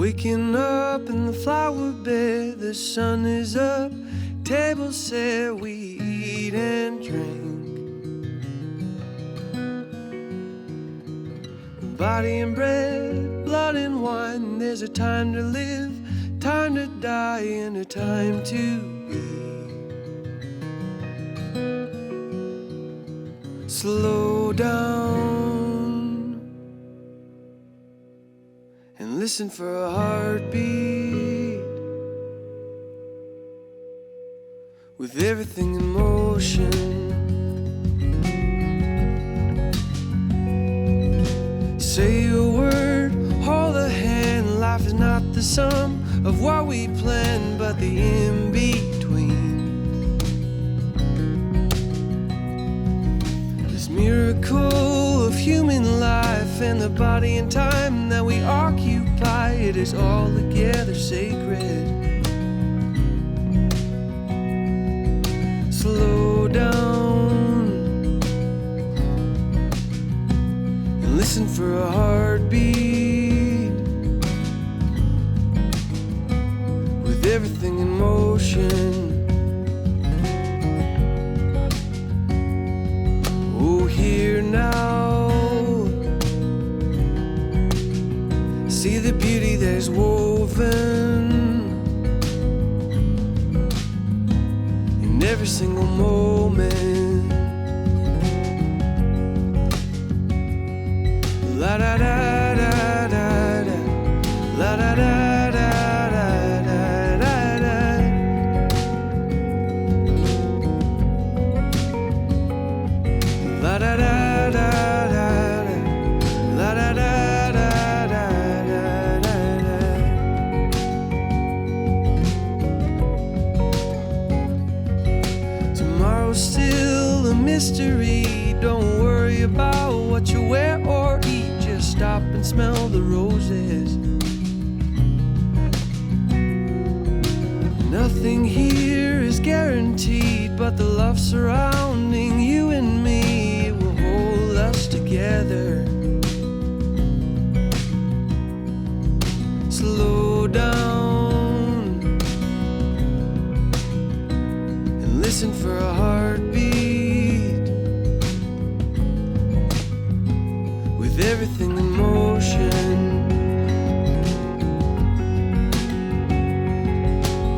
Waking up in the flower bed, the sun is up, table set, we eat and drink. Body and bread, blood and wine, there's a time to live, time to die, and a time to be. Slow down and listen for a heartbeat, with everything in motion. Say a word, hold a hand. Life is not the sum of what we plan, but the in-between. This miracle of human life and the body and time that we occupy, it is all together sacred. Slow down and listen for a heartbeat, with everything in motion. Oh, here now, see the beauty that is woven in every single moment. La da da da da da, la da da da da da da da. La da da da da da, la da da da da da da. Tomorrow's still a mystery. Don't worry about what you wear or eat. Just stop and smell the roses. Nothing here is guaranteed, but the love surrounding you and me, it will hold us together. Slow down and listen for a heartbeat, with everything in motion.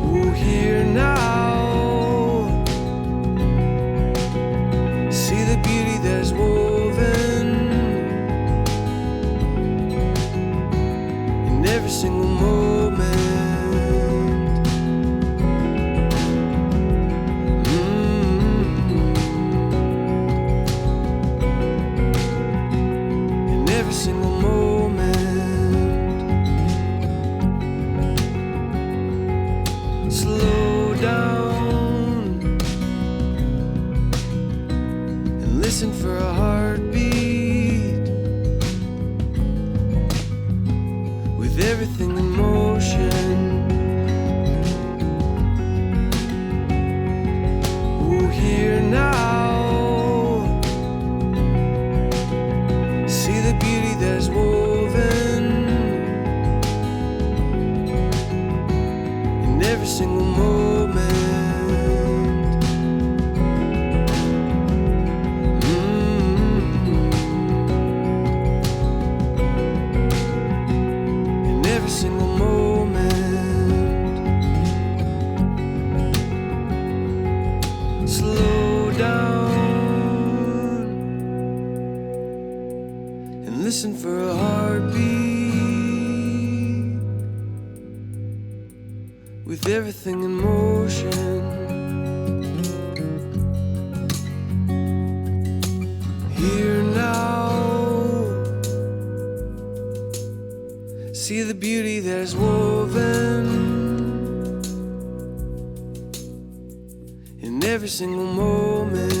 Oh, here now, see the beauty that is woven in every single moment. In every single moment. Slow down and listen for a heartbeat, with everything in motion. Oh, here now, see the beauty that is woven in every single moment. In every single moment. Slow down and listen for a heartbeat, with everything in motion. Here now, see the beauty that is woven in every single moment.